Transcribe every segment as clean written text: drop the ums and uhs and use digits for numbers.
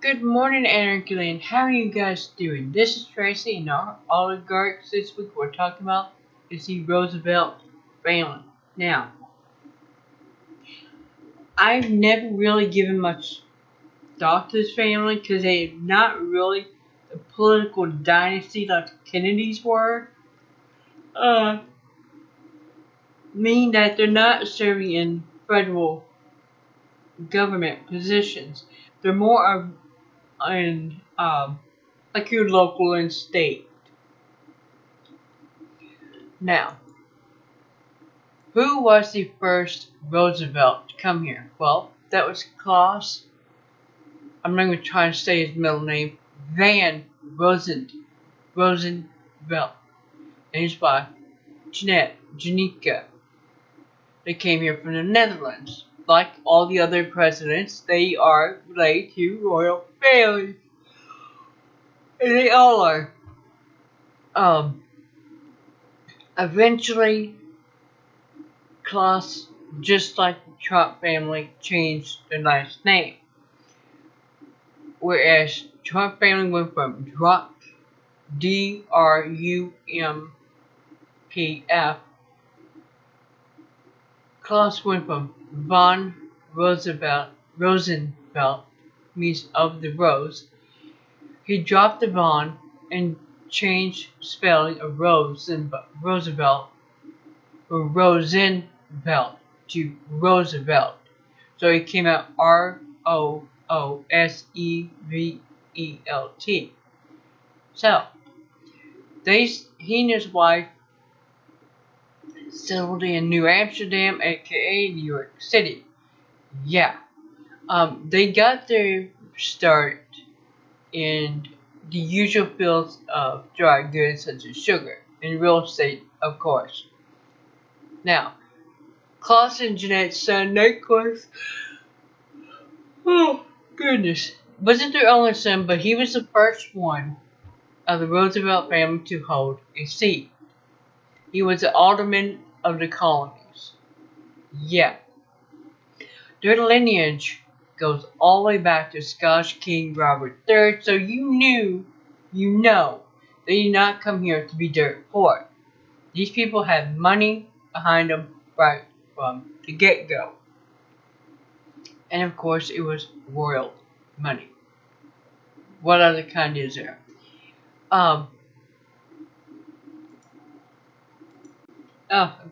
Good morning, Anarchy. How are you guys doing? This is Tracy, and our oligarchs this week we're talking about is the Roosevelt family. Now, I've never really given much thought to this family because they're not really a political dynasty like the Kennedys were. Meaning that they're not serving in federal government positions. They're more in like your local and state. Now, who was the first Roosevelt to come here? Well, that was Claes. I'm not going to try to say his middle name. Van Rosenvelt. And his wife, Jennetjke. They came here from the Netherlands. Like all the other presidents, they are related to royal families. And they all are. Eventually, Claes, just like the Trump family, changed their last name. Whereas Trump family went from Drump, D-R-U-M-P-F. Claes went from Von Rosenvelt, means of the rose. He dropped the Von and changed spelling of Roosevelt or Rosenvelt to Roosevelt. So it came out Roosevelt. So he and his wife settled in New Amsterdam, aka New York City. Yeah. They got their start in the usual fields of dry goods such as sugar and real estate, of course. Now, Claes and Jeanette's son, Nicholas, oh goodness, wasn't their only son, but he was the first one of the Roosevelt family to hold a seat. He was the alderman of the colonies. Yeah. Their lineage goes all the way back to Scottish King Robert III, so you know, they did not come here to be dirt poor. These people had money behind them right from the get-go. And of course, it was royal money. What other kind is there? I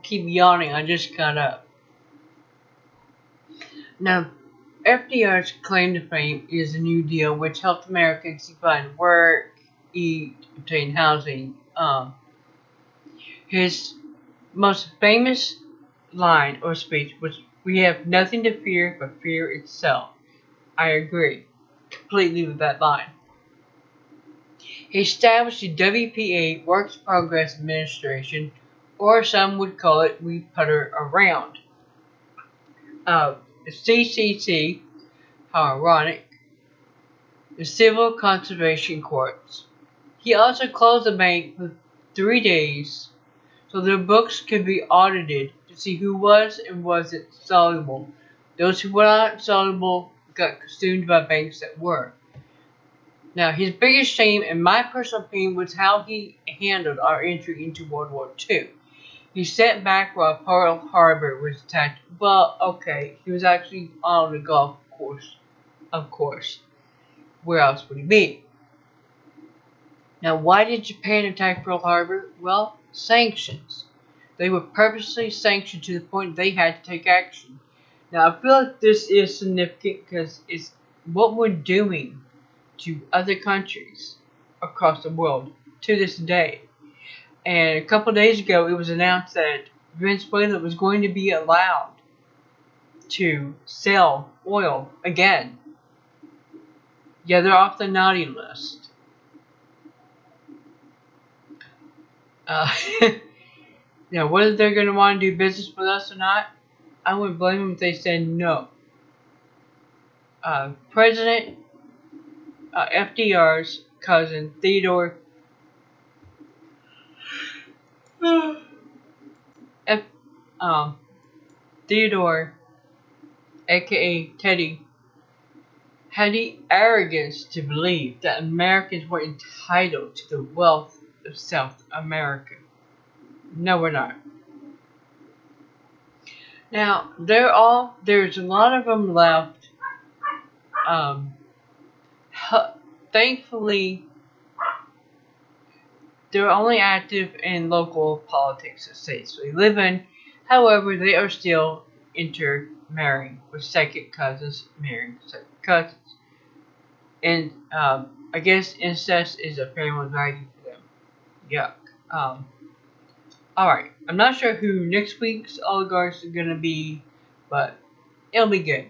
keep yawning. I just got up. Now, FDR's claim to fame is the New Deal, which helped Americans to find work, eat, obtain housing. His most famous line or speech was, "We have nothing to fear but fear itself." I agree completely with that line. He established the WPA Works Progress Administration, or some would call it We Putter Around. The CCC, how ironic, the Civil Conservation Corps. He also closed the bank for 3 days so their books could be audited to see who was and wasn't soluble. Those who were not soluble got consumed by banks that were. Now, his biggest shame, in my personal opinion, was how he handled our entry into World War II. He sat back while Pearl Harbor was attacked. Well, okay, he was actually on the golf course, of course. Where else would he be? Now, why did Japan attack Pearl Harbor? Well, sanctions. They were purposely sanctioned to the point they had to take action. Now, I feel like this is significant because it's what we're doing to other countries across the world to this day. And a couple days ago, it was announced that Venezuela was going to be allowed to sell oil again. Yeah, they're off the naughty list. Now, whether they're going to want to do business with us or not, I wouldn't blame them if they said no. President FDR's cousin, Theodor Theodore, aka Teddy, had the arrogance to believe that Americans were entitled to the wealth of South America. No, we're not. Now, there's a lot of them left. Thankfully, they're only active in local politics of states they live in. However, they are still intermarrying with second cousins, marrying second cousins. And I guess incest is a family value for them. Yuck. Alright, I'm not sure who next week's oligarchs are going to be, but it'll be good.